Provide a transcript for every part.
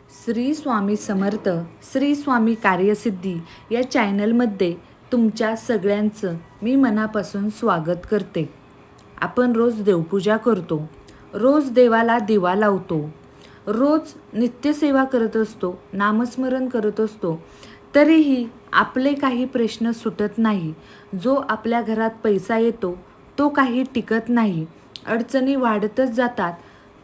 श्री स्वामी समर्थ, श्री स्वामी कार्यसिद्धी या चॅनलमध्ये तुमच्या सगळ्यांचं मी मनापासून स्वागत करते. आपण रोज देवपूजा करतो, रोज देवाला दिवा लावतो, रोज नित्यसेवा करत असतो, नामस्मरण करत असतो. तरीही आपले काही प्रश्न सुटत नाही. जो आपल्या घरात पैसा येतो तो काही टिकत नाही, अडचणी वाढतच जातात.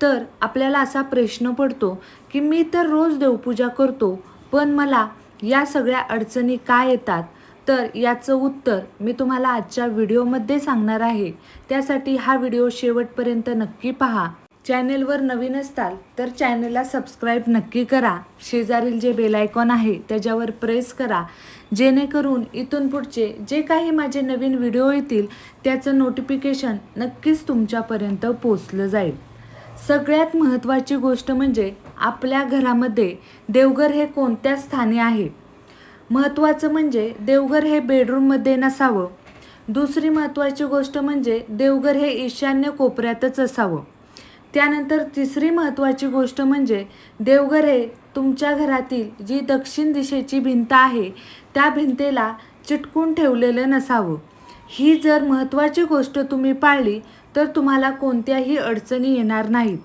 तर आपल्याला असा प्रश्न पडतो की मी तर रोज देवपूजा करतो, पण मला या सगळ्या अडचणी का येतात? तर याचं उत्तर मी तुम्हाला आजच्या व्हिडिओमध्ये सांगणार आहे. त्यासाठी हा व्हिडिओ शेवटपर्यंत नक्की पहा. चॅनेलवर नवीन असताल तर चॅनेलला सबस्क्राईब नक्की करा. शेजारील जे बेल आयकॉन आहे त्याच्यावर प्रेस करा, जेणेकरून इथून पुढचे जे काही माझे नवीन व्हिडिओ येतील त्याचं नोटिफिकेशन नक्कीच तुमच्यापर्यंत पोचलं जाईल. सगळ्यात महत्त्वाची गोष्ट म्हणजे आपल्या घरामध्ये देवघर हे कोणत्या स्थानी आहे. महत्त्वाचं म्हणजे देवघर हे बेडरूममध्ये नसावं. दुसरी महत्त्वाची गोष्ट म्हणजे देवघर हे ईशान्य कोपऱ्यातच असावं. त्यानंतर तिसरी महत्त्वाची गोष्ट म्हणजे देवघर हे तुमच्या घरातील जी दक्षिण दिशेची भिंत आहे त्या भिंतेला चिटकून ठेवलेलं नसावं. ही जर महत्त्वाची गोष्ट तुम्ही पाळली तर तुम्हाला कोणत्याही अडचणी येणार नाहीत.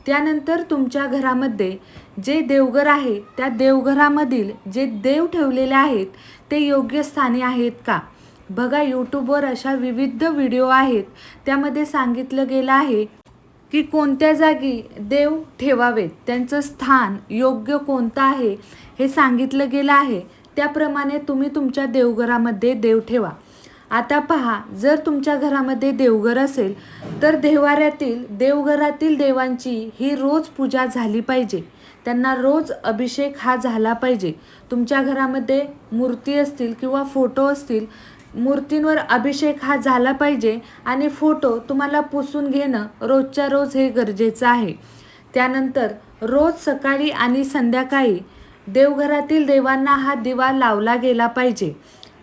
त्यानंतर तुमच्या घरामध्ये जे देवघर आहे त्या देवघरामधील जे देव ठेवलेले आहेत ते योग्य स्थानी आहेत का? बघा, यूट्यूबवर अशा विविध व्हिडिओ आहेत, त्यामध्ये सांगितलं गेलं आहे की कोणत्या जागी देव ठेवावेत, त्यांचं स्थान योग्य कोणतं आहे हे सांगितलं गेलं आहे. त्याप्रमाणे तुम्ही तुमच्या देवघरामध्ये देव ठेवा. आता पहा, जर तुमच्या घरामध्ये देवघर असेल तर देवघरातील देवांची ही रोज पूजा झाली पाहिजे. त्यांना रोज अभिषेक हा झाला पाहिजे. तुमच्या घरामध्ये मूर्ती असतील किंवा फोटो असतील, मूर्तींवर अभिषेक हा झाला पाहिजे आणि फोटो तुम्हाला पुसून घेणं रोजच्या रोज हे गरजेचं आहे. त्यानंतर रोज सकाळी आणि संध्याकाळी देवघरातील देवांना हा दिवा लावला गेला पाहिजे.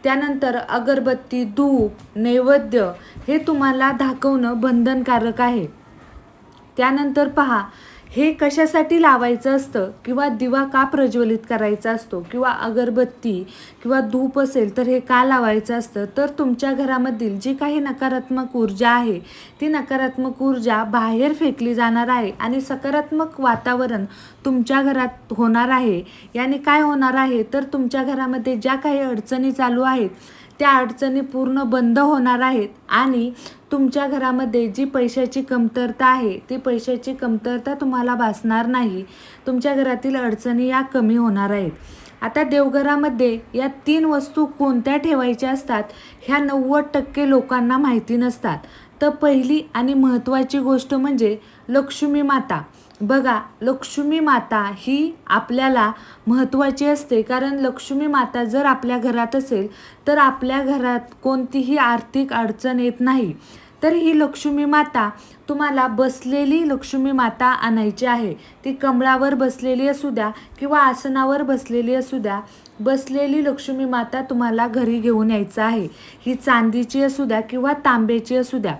त्यानंतर अगरबत्ती, धूप, नैवेद्य हे तुम्हाला दाखवणं बंधनकारक आहे. त्यानंतर पहा, हे कशासाठी लावायचं असतं किंवा दिवा का प्रज्वलित करायचा असतो किंवा अगरबत्ती किंवा धूप असेल तर हे का लावायचं असतं? तर तुमच्या घरामधील जी काही नकारात्मक ऊर्जा आहे ती नकारात्मक ऊर्जा बाहेर फेकली जाणार आहे आणि सकारात्मक वातावरण तुमच्या घरात होणार आहे. याने काय होणार आहे तर तुमच्या घरामध्ये ज्या काही अडचणी चालू आहेत त्या अडचणी पूर्ण बंद होणार आहेत आणि तुमच्या घरामध्ये जी पैशाची कमतरता आहे ती पैशाची कमतरता तुम्हाला भासणार नाही. तुमच्या घरातील अडचणी या कमी होणार आहेत. आता देवघरामध्ये या 3 वस्तू कोणत्या ठेवायच्या असतात ह्या 90% लोकांना माहिती नसतात. तर पहिली आणि महत्त्वाची गोष्ट म्हणजे लक्ष्मी माता. बघा, लक्ष्मी माता ही आपल्याला महत्त्वाची असते, कारण लक्ष्मी माता जर आपल्या घरात असेल तर आपल्या घरात कोणतीही आर्थिक अडचण येत नाही. तर ही लक्ष्मी माता तुम्हाला बसलेली लक्ष्मी माता आणायची आहे. ती कमळावर बसलेली असू द्या किंवा आसनावर बसलेली असू द्या, बसलेली लक्ष्मी माता तुम्हाला घरी घेऊन यायचं आहे. ही चांदीची असू द्या किंवा तांब्याची असू द्या.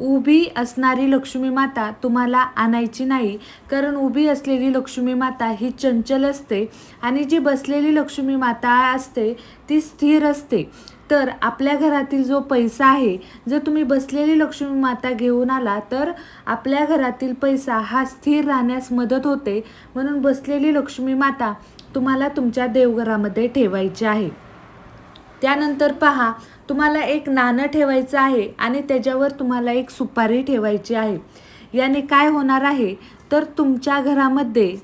उभी असणारी लक्ष्मी माता तुम्हाला आणायची नाही, कारण उभी असलेली लक्ष्मी माता ही चंचल असते आणि जी बसलेली लक्ष्मी माता असते ती स्थिर असते. तर आपल्या घरातील जो पैसा आहे, जर तुम्ही बसलेली लक्ष्मी माता घेऊन आला तर आपल्या घरातील पैसा हा स्थिर राहण्यास मदत होते. म्हणून बसलेली लक्ष्मी माता तुम्हाला तुमच्या देवघरामध्ये ठेवायची आहे. त्यानंतर पहा, तुम्हाला एक नाणं ठेवायचं आहे आणि त्याच्यावर तुम्हाला एक सुपारी ठेवायची आहे. याने काय होणार आहे तर तुमच्या घरामध्ये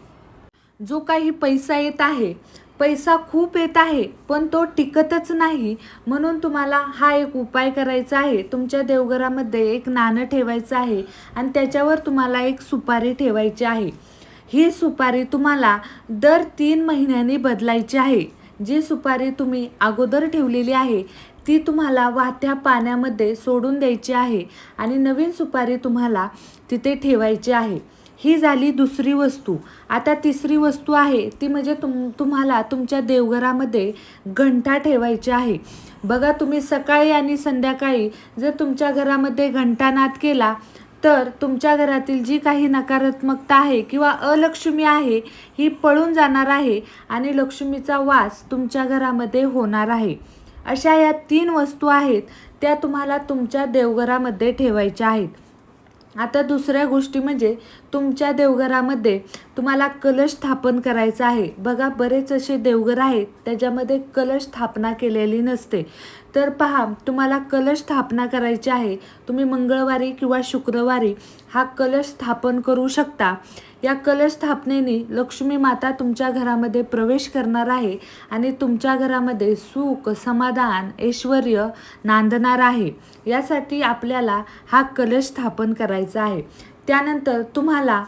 जो काही पैसा येत आहे, पैसा खूप येत आहे पण तो टिकतच नाही. म्हणून तुम्हाला हा एक उपाय करायचा आहे. तुमच्या देवघरामध्ये एक नाणं ठेवायचं आहे आणि त्याच्यावर तुम्हाला एक सुपारी ठेवायची आहे. ही सुपारी तुम्हाला दर 3 महिन्यांनी बदलायची आहे. जी सुपारी तुम्ही अगोदर ठेवलेली आहे ती तुम्हाला वाहत्या पाण्यामध्ये सोडून द्यायची आहे आणि नवीन सुपारी तुम्हाला तिथे ठेवायची आहे. ही झाली दुसरी वस्तू. आता तिसरी वस्तू आहे ती म्हणजे तुम्हाला तुमच्या देवघरामध्ये घंटा ठेवायची आहे. बघा, तुम्ही सकाळी आणि संध्याकाळी जर तुमच्या घरामध्ये घंटानाद केला तर तुमच्या घरातील जी काही नकारात्मकता आहे किंवा अलक्ष्मी आहे ही पळून जाणार आहे आणि लक्ष्मीचा वास तुमच्या घरामध्ये होणार आहे. अशा या 3 वस्तू आहेत त्या तुम्हाला तुमच्या देवघरामध्ये ठेवायच्या आहेत. आता दुसऱ्या गोष्टी म्हणजे तुमच्या देवघरामध्ये तुम्हाला कलश स्थापन करायचा आहे. बघा, बरेच असे देवघर आहेत त्याच्यामध्ये कलश स्थापना केलेली नसते. तर पहा, तुम्हाला कलश स्थापना करायची आहे. तुम्ही मंगळवारी किंवा शुक्रवारी हा कलश स्थापन करू शकता. या कलश स्थापनेने लक्ष्मी माता तुमच्या घरामध्ये प्रवेश करणार आहे आणि तुमच्या घरामध्ये सुख, समाधान, ऐश्वर्य नांदणार आहे. यासाठी आपल्याला हा कलश स्थापन करायचा आहे. त्यानंतर तुम्हाला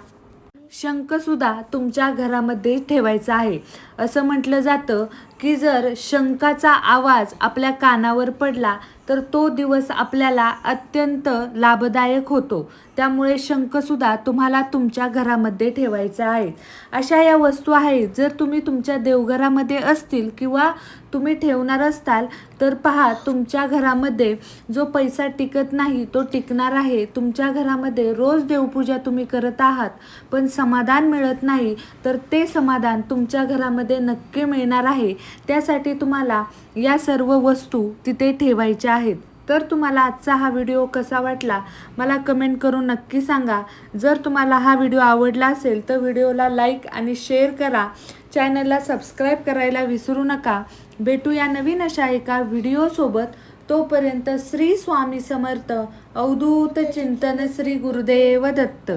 शंखसुद्धा तुमच्या घरामध्ये ठेवायचा आहे. असं म्हटलं जातं की जर शंखाचा आवाज आपल्या कानावर पडला तर तो दिवस आपल्याला अत्यंत लाभदायक होतो. त्यामुळे शंखसुद्धा तुम्हाला तुमच्या घरामध्ये ठेवायचा आहे. अशा या वस्तू आहेत, जर तुम्ही तुमच्या देवघरामध्ये असतील किंवा तुम्ही ठेवणार असताल तर पहा, तुमच्या घरामध्ये जो पैसा टिकत नाही तो टिकणार आहे. तुमच्या घरामध्ये रोज देवपूजा तुम्ही करत आहात पण समाधान मिळत नाही, तर ते समाधान तुमच्या घरामध्ये नक्की मिळणार आहे. त्यासाठी तुम्हाला या सर्व वस्तू तिथे ठेवायच्या आहेत. तर तुम्हाला आजचा हा व्हिडिओ कसा वाटला मला कमेंट करून नक्की सांगा. जर तुम्हाला हा व्हिडिओ आवडला असेल तर व्हिडिओला लाईक आणि शेअर करा. चॅनलला सबस्क्राईब करायला विसरू नका. भेटूया नवीन अशा एका व्हिडिओसोबत. तोपर्यंत श्री स्वामी समर्थ. अवधूत चिंतन. श्री गुरुदेव दत्त.